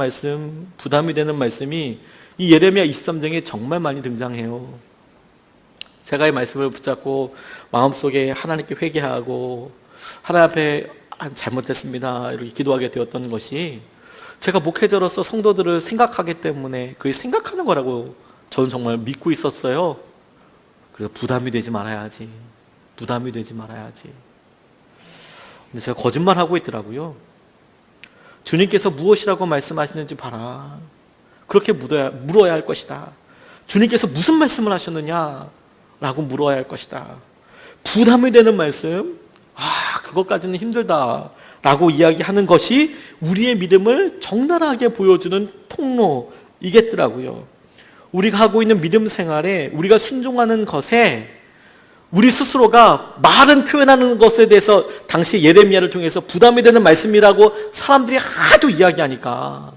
말씀이 이 예레미야 23장에 정말 많이 등장해요. 제가 이 말씀을 붙잡고 마음속에 하나님께 회개하고 하나님 앞에 잘못했습니다 이렇게 기도하게 되었던 것이 제가 목회자로서 성도들을 생각하기 때문에 그게 생각하는 거라고 저는 정말 믿고 있었어요. 그래서 부담이 되지 말아야지. 부담이 되지 말아야지. 근데 제가 거짓말하고 있더라고요. 주님께서 무엇이라고 말씀하시는지 봐라. 그렇게 물어야 할 것이다. 주님께서 무슨 말씀을 하셨느냐? 라고 물어야 할 것이다. 부담이 되는 말씀? 그것까지는 힘들다. 라고 이야기하는 것이 우리의 믿음을 적나라하게 보여주는 통로이겠더라고요. 우리가 하고 있는 믿음 생활에 우리가 순종하는 것에 우리 스스로가 말은 표현하는 것에 대해서 당시 예레미야를 통해서 부담이 되는 말씀이라고 사람들이 하도 이야기하니까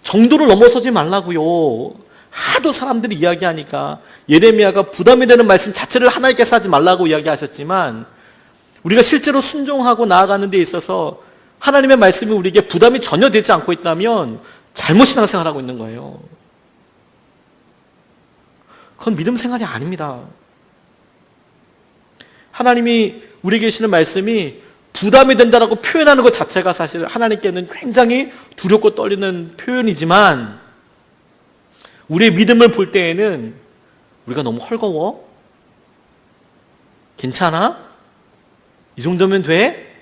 정도를 넘어서지 말라고요. 하도 사람들이 이야기하니까 예레미야가 부담이 되는 말씀 자체를 하나님께서 하지 말라고 이야기하셨지만 우리가 실제로 순종하고 나아가는 데 있어서 하나님의 말씀이 우리에게 부담이 전혀 되지 않고 있다면 잘못 신앙생활하고 있는 거예요. 그건 믿음 생활이 아닙니다. 하나님이 우리에게 주시는 말씀이 부담이 된다라고 표현하는 것 자체가 사실 하나님께는 굉장히 두렵고 떨리는 표현이지만 우리의 믿음을 볼 때에는 우리가 너무 헐거워? 괜찮아? 이 정도면 돼?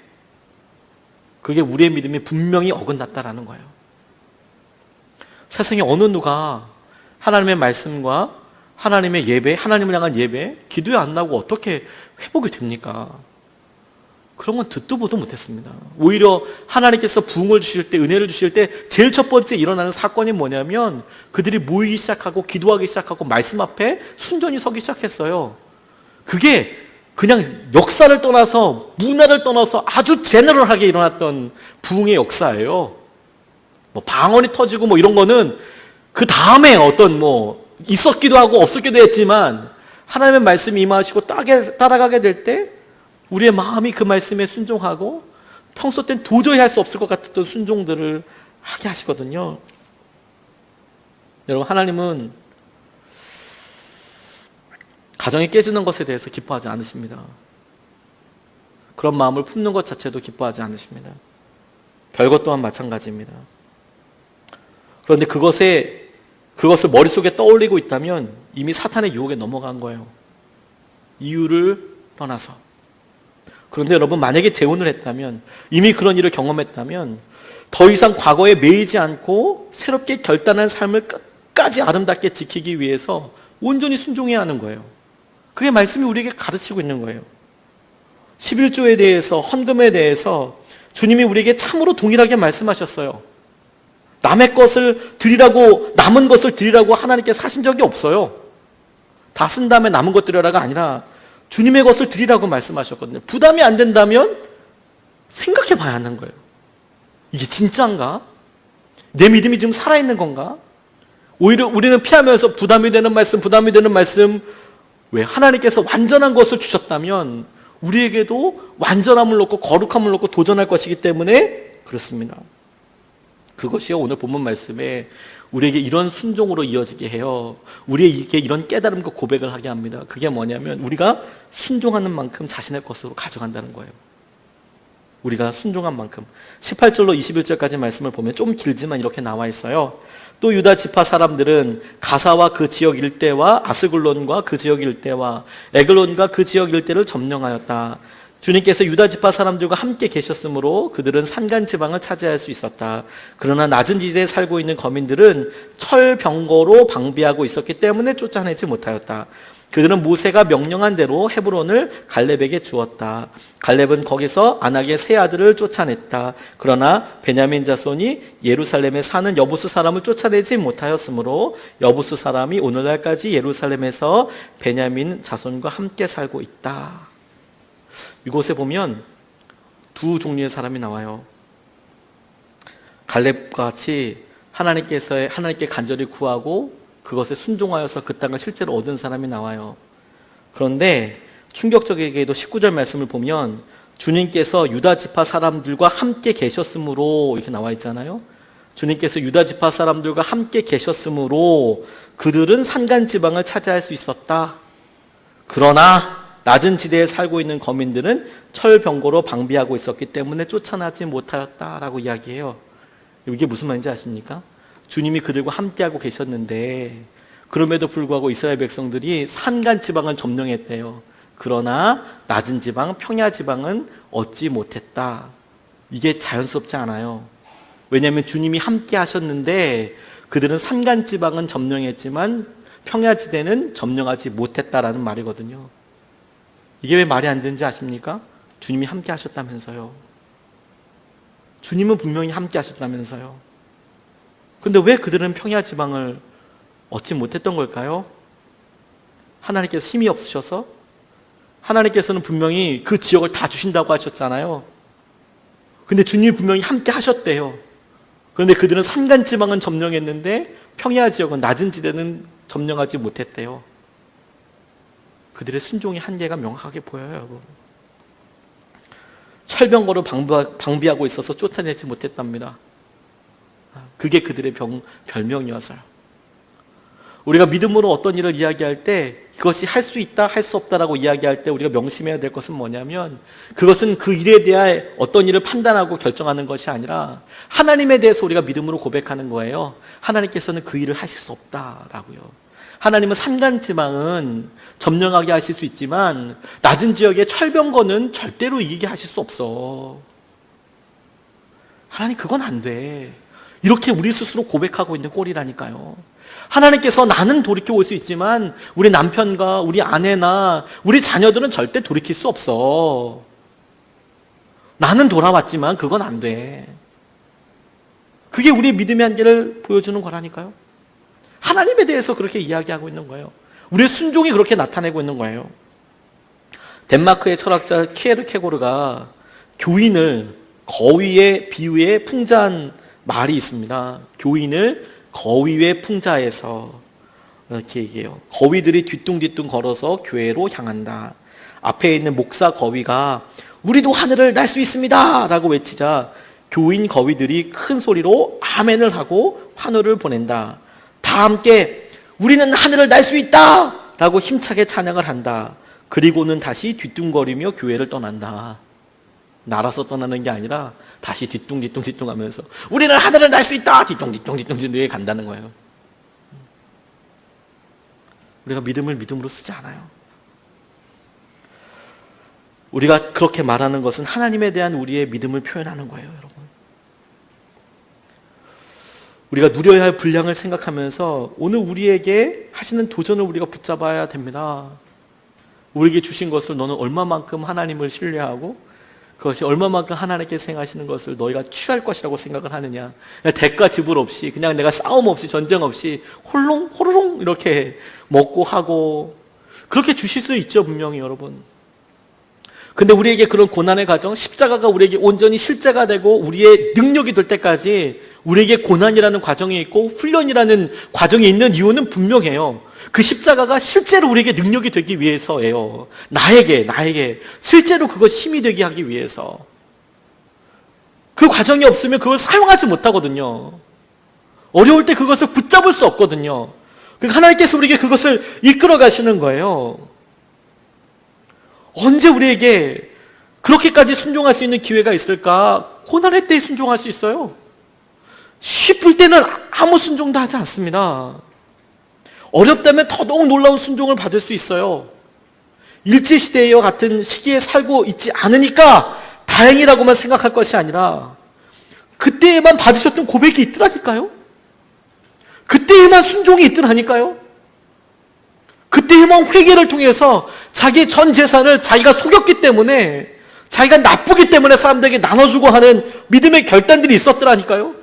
그게 우리의 믿음이 분명히 어긋났다라는 거예요. 세상에 어느 누가 하나님의 말씀과 하나님의 예배, 하나님을 향한 예배, 기도에 안 나고 어떻게 회복이 됩니까? 그런 건 듣도 보도 못했습니다. 오히려 하나님께서 부흥을 주실 때, 은혜를 주실 때 제일 첫 번째 일어나는 사건이 뭐냐면 그들이 모이기 시작하고 기도하기 시작하고 말씀 앞에 순전히 서기 시작했어요. 그게 그냥 역사를 떠나서 문화를 떠나서 아주 제너럴하게 일어났던 부흥의 역사예요. 방언이 터지고 이런 거는 그 다음에 어떤 있었기도 하고 없었기도 했지만 하나님의 말씀이 임하시고 따라가게 될 때 우리의 마음이 그 말씀에 순종하고 평소 땐 도저히 할 수 없을 것 같았던 순종들을 하게 하시거든요. 여러분, 하나님은 가정이 깨지는 것에 대해서 기뻐하지 않으십니다. 그런 마음을 품는 것 자체도 기뻐하지 않으십니다. 별것 또한 마찬가지입니다. 그런데 그것을 머릿속에 떠올리고 있다면 이미 사탄의 유혹에 넘어간 거예요. 이유를 떠나서. 그런데 여러분, 만약에 재혼을 했다면, 이미 그런 일을 경험했다면 더 이상 과거에 매이지 않고 새롭게 결단한 삶을 끝까지 아름답게 지키기 위해서 온전히 순종해야 하는 거예요. 그게 말씀이 우리에게 가르치고 있는 거예요. 11조에 대해서, 헌금에 대해서 주님이 우리에게 참으로 동일하게 말씀하셨어요. 남의 것을 드리라고, 남은 것을 드리라고 하나님께서 하신 적이 없어요. 다 쓴 다음에 남은 것 드려라가 아니라 주님의 것을 드리라고 말씀하셨거든요. 부담이 안 된다면 생각해 봐야 하는 거예요. 이게 진짜인가? 내 믿음이 지금 살아있는 건가? 오히려 우리는 피하면서 부담이 되는 말씀, 왜? 하나님께서 완전한 것을 주셨다면 우리에게도 완전함을 놓고 거룩함을 놓고 도전할 것이기 때문에 그렇습니다. 그것이요, 오늘 본문 말씀에 우리에게 이런 순종으로 이어지게 해요. 우리에게 이런 깨달음과 고백을 하게 합니다. 그게 뭐냐면 우리가 순종하는 만큼 자신의 것으로 가져간다는 거예요. 우리가 순종한 만큼. 18절로 21절까지 말씀을 보면 좀 길지만 이렇게 나와 있어요. 또 유다 지파 사람들은 가사와 그 지역 일대와 아스글론과 그 지역 일대와 에글론과 그 지역 일대를 점령하였다. 주님께서 유다 지파 사람들과 함께 계셨으므로 그들은 산간 지방을 차지할 수 있었다. 그러나 낮은 지대에 살고 있는 거민들은 철병거로 방비하고 있었기 때문에 쫓아내지 못하였다. 그들은 모세가 명령한 대로 헤브론을 갈렙에게 주었다. 갈렙은 거기서 아낙의 세 아들을 쫓아냈다. 그러나 베냐민 자손이 예루살렘에 사는 여부스 사람을 쫓아내지 못하였으므로 여부스 사람이 오늘날까지 예루살렘에서 베냐민 자손과 함께 살고 있다. 이곳에 보면 두 사람이 나와요. 갈렙과 같이 하나님께 간절히 구하고 그것에 순종하여서 그 땅을 실제로 얻은 사람이 나와요. 그런데 충격적이게도 19절 말씀을 보면 주님께서 유다 지파 사람들과 함께 계셨으므로 이렇게 나와 있잖아요. 주님께서 유다 지파 사람들과 함께 계셨으므로 그들은 산간 지방을 차지할 수 있었다. 그러나 낮은 지대에 살고 있는 거민들은 철병거로 방비하고 있었기 때문에 쫓아나지 못하였다라고 이야기해요. 이게 무슨 말인지 아십니까? 주님이 그들과 함께하고 계셨는데 그럼에도 불구하고 이스라엘 백성들이 산간 지방을 점령했대요. 그러나 낮은 지방, 평야 지방은 얻지 못했다. 이게 자연스럽지 않아요. 왜냐하면 주님이 함께 하셨는데 그들은 산간 지방은 점령했지만 평야지대는 점령하지 못했다라는 말이거든요. 이게 왜 말이 안 되는지 아십니까? 주님이 함께 하셨다면서요. 주님은 분명히 함께 하셨다면서요. 근데 왜 그들은 평야지방을 얻지 못했던 걸까요? 하나님께서 힘이 없으셔서? 하나님께서는 분명히 그 지역을 다 주신다고 하셨잖아요. 근데 주님이 분명히 함께 하셨대요. 그런데 그들은 산간지방은 점령했는데 평야지역은 낮은 지대는 점령하지 못했대요. 그들의 순종의 한계가 명확하게 보여요, 여러분. 철병거로 방비하고 있어서 쫓아내지 못했답니다. 그게 그들의 별명이었어요. 우리가 믿음으로 어떤 일을 이야기할 때 그것이 할 수 있다, 할 수 없다라고 이야기할 때 우리가 명심해야 될 것은 뭐냐면 그것은 그 일에 대해 어떤 일을 판단하고 결정하는 것이 아니라 하나님에 대해서 우리가 믿음으로 고백하는 거예요. 하나님께서는 그 일을 하실 수 없다라고요. 하나님은 산간지방은 점령하게 하실 수 있지만 낮은 지역의 철병거는 절대로 이기게 하실 수 없어. 하나님 그건 안 돼. 이렇게 우리 스스로 고백하고 있는 꼴이라니까요. 하나님께서 나는 돌이켜 올 수 있지만 우리 남편과 우리 아내나 우리 자녀들은 절대 돌이킬 수 없어. 나는 돌아왔지만 그건 안 돼. 그게 우리의 믿음의 한계를 보여주는 거라니까요. 하나님에 대해서 그렇게 이야기하고 있는 거예요. 우리의 순종이 그렇게 나타내고 있는 거예요. 덴마크의 철학자 키에르케고르가 교인을 거위에 비유해 풍자한 말이 있습니다. 교인을 거위의 풍자에서 이렇게 얘기해요. 거위들이 뒤뚱뒤뚱 걸어서 교회로 향한다. 앞에 있는 목사 거위가 우리도 하늘을 날 수 있습니다 라고 외치자 교인 거위들이 큰 소리로 아멘을 하고 환호를 보낸다. 다 함께 우리는 하늘을 날 수 있다 라고 힘차게 찬양을 한다. 그리고는 다시 뒤뚱거리며 교회를 떠난다. 날아서 떠나는 게 아니라 다시 뒤뚱뒤뚱 하면서 우리는 하늘을 날 수 있다 뒤뚱뒤뚱 간다는 거예요. 우리가 믿음을 믿음으로 쓰지 않아요. 우리가 그렇게 말하는 것은 하나님에 대한 우리의 믿음을 표현하는 거예요, 여러분. 우리가 누려야 할 분량을 생각하면서 오늘 우리에게 하시는 도전을 우리가 붙잡아야 됩니다. 우리에게 주신 것을 너는 얼마만큼 하나님을 신뢰하고 그것이 얼마만큼 하나님께 생하시는 것을 너희가 취할 것이라고 생각을 하느냐. 대가 지불 없이 그냥 내가 싸움 없이 전쟁 없이 홀롱 호로롱 이렇게 먹고 하고 그렇게 주실 수 있죠, 분명히 여러분. 근데 우리에게 그런 고난의 과정, 십자가가 우리에게 온전히 실제가 되고 우리의 능력이 될 때까지 우리에게 고난이라는 과정이 있고 훈련이라는 과정이 있는 이유는 분명해요. 그 십자가가 실제로 우리에게 능력이 되기 위해서예요. 나에게 실제로 그것이 힘이 되게 하기 위해서. 그 과정이 없으면 그걸 사용하지 못하거든요. 어려울 때 그것을 붙잡을 수 없거든요. 그러니까 하나님께서 우리에게 그것을 이끌어 가시는 거예요. 언제 우리에게 그렇게까지 순종할 수 있는 기회가 있을까? 고난의 때에 순종할 수 있어요. 쉽을 때는 아무 순종도 하지 않습니다. 어렵다면 더더욱 놀라운 순종을 받을 수 있어요. 일제시대와 같은 시기에 살고 있지 않으니까 다행이라고만 생각할 것이 아니라 그때에만 받으셨던 고백이 있더라니까요. 그때에만 순종이 있더라니까요. 그때에만 회개를 통해서 자기 전 재산을 자기가 속였기 때문에 자기가 나쁘기 때문에 사람들에게 나눠주고 하는 믿음의 결단들이 있었더라니까요.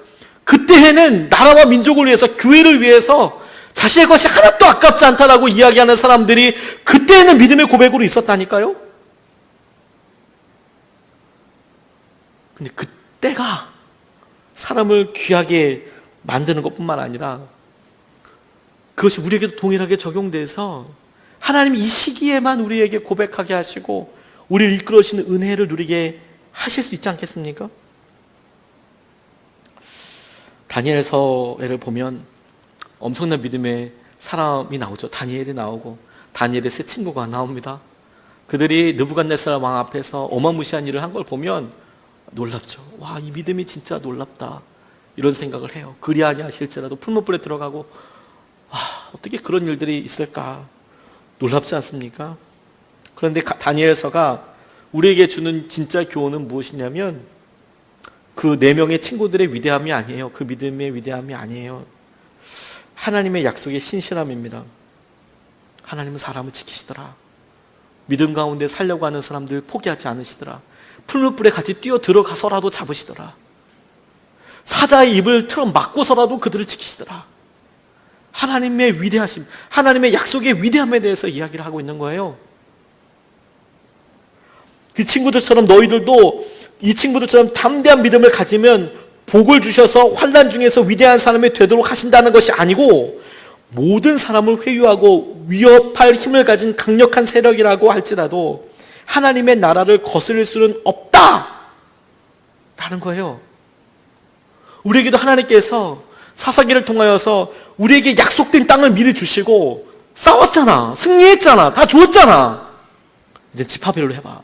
그때에는 나라와 민족을 위해서 교회를 위해서 자신의 것이 하나도 아깝지 않다라고 이야기하는 사람들이 그때에는 믿음의 고백으로 있었다니까요. 근데 그때가 사람을 귀하게 만드는 것뿐만 아니라 그것이 우리에게도 동일하게 적용돼서 하나님이 이 시기에만 우리에게 고백하게 하시고 우리를 이끌어주시는 은혜를 누리게 하실 수 있지 않겠습니까? 다니엘서를 보면 엄청난 믿음의 사람이 나오죠. 다니엘이 나오고 다니엘의 세 친구가 나옵니다. 그들이 느부갓네살 왕 앞에서 어마무시한 일을 한 걸 보면 놀랍죠. 와, 이 믿음이 진짜 놀랍다 이런 생각을 해요. 그리하냐 실제라도 풀무불에 들어가고 와, 어떻게 그런 일들이 있을까? 놀랍지 않습니까? 그런데 다니엘서가 우리에게 주는 진짜 교훈은 무엇이냐면 그 4명의 친구들의 위대함이 아니에요. 그 믿음의 위대함이 아니에요. 하나님의 약속의 신실함입니다. 하나님은 사람을 지키시더라. 믿음 가운데 살려고 하는 사람들 포기하지 않으시더라. 풀무불에 같이 뛰어 들어가서라도 잡으시더라. 사자의 입을 틀어 막고서라도 그들을 지키시더라. 하나님의 위대하심, 하나님의 약속의 위대함에 대해서 이야기를 하고 있는 거예요. 그 친구들처럼 너희들도 이 친구들처럼 담대한 믿음을 가지면 복을 주셔서 환난 중에서 위대한 사람이 되도록 하신다는 것이 아니고 모든 사람을 회유하고 위협할 힘을 가진 강력한 세력이라고 할지라도 하나님의 나라를 거스릴 수는 없다! 라는 거예요. 우리에게도 하나님께서 사사기를 통하여서 우리에게 약속된 땅을 미리 주시고 싸웠잖아. 승리했잖아. 다 주었잖아. 이제 집합별로 해봐.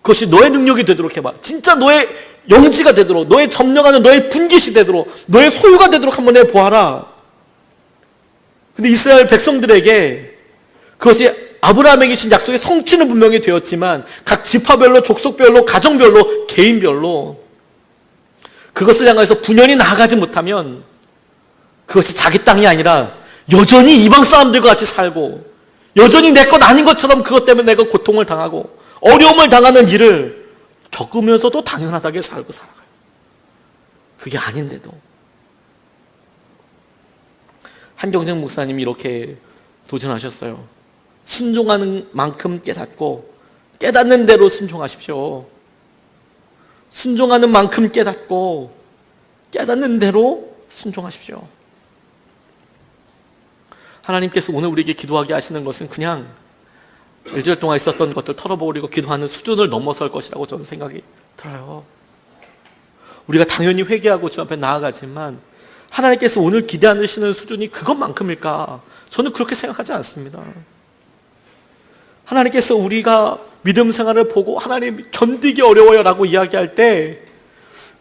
그것이 너의 능력이 되도록 해봐. 진짜 너의 영지가 되도록, 너의 점령하는 너의 분깃이 되도록, 너의 소유가 되도록 한번 해보아라. 근데 이스라엘 백성들에게 그것이 아브라함에게 주신 약속의 성취는 분명히 되었지만 각 지파별로, 족속별로, 가정별로, 개인별로 그것을 향해서 분연히 나아가지 못하면 그것이 자기 땅이 아니라 여전히 이방 사람들과 같이 살고 여전히 내 것 아닌 것처럼 그것 때문에 내가 고통을 당하고 어려움을 당하는 일을 겪으면서도 당연하다게 살고 살아가요. 그게 아닌데도. 한경정 목사님이 이렇게 도전하셨어요. 순종하는 만큼 깨닫고 깨닫는 대로 순종하십시오. 순종하는 만큼 깨닫고 깨닫는 대로 순종하십시오. 하나님께서 오늘 우리에게 기도하게 하시는 것은 그냥 일주일 동안 있었던 것들 털어버리고 기도하는 수준을 넘어설 것이라고 저는 생각이 들어요. 우리가 당연히 회개하고 주 앞에 나아가지만 하나님께서 오늘 기대하시는 수준이 그것만큼일까? 저는 그렇게 생각하지 않습니다. 하나님께서 우리가 믿음 생활을 보고 하나님 견디기 어려워요 라고 이야기할 때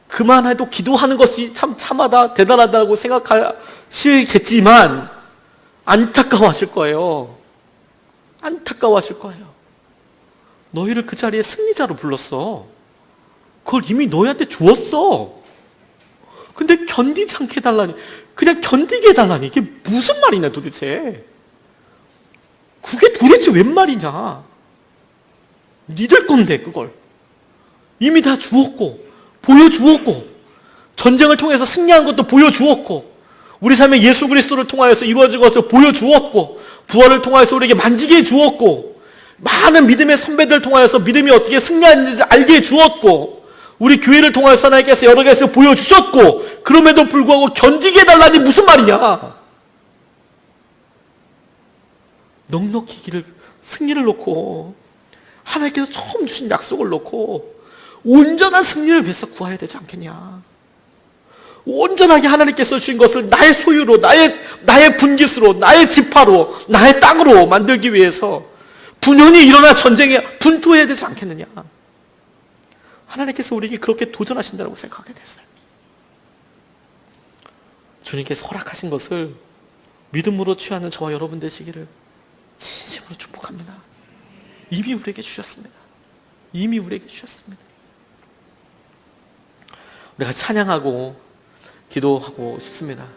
그만해도 기도하는 것이 참 참하다 대단하다고 생각하시겠지만 안타까워하실 거예요. 안타까워하실 거예요. 너희를 그 자리에 승리자로 불렀어. 그걸 이미 너희한테 주었어. 근데 견디지 않게 해달라니, 그냥 견디게 해달라니, 이게 무슨 말이냐 도대체. 그게 도대체 웬 말이냐. 니들 건데 그걸 이미 다 주었고 보여주었고 전쟁을 통해서 승리한 것도 보여주었고 우리 삶에 예수 그리스도를 통하여서 이루어진 것을 보여주었고 부활을 통하여서 우리에게 만지게 해주었고 많은 믿음의 선배들을 통하여서 믿음이 어떻게 승리하는지 알게 해주었고 우리 교회를 통하여서 하나님께서 여러 개에서 보여주셨고 그럼에도 불구하고 견디게 해달라니 무슨 말이냐. 넉넉히 승리를 놓고 하나님께서 처음 주신 약속을 놓고 온전한 승리를 위해서 구해야 되지 않겠냐. 온전하게 하나님께서 주신 것을 나의 소유로, 나의 분깃으로, 나의 지파로, 나의 땅으로 만들기 위해서 분연히 일어나 전쟁에 분투해야 되지 않겠느냐. 하나님께서 우리에게 그렇게 도전하신다고 생각하게 됐어요. 주님께서 허락하신 것을 믿음으로 취하는 저와 여러분 되시기를 진심으로 축복합니다. 이미 우리에게 주셨습니다. 이미 우리에게 주셨습니다. 우리가 찬양하고 기도하고 싶습니다.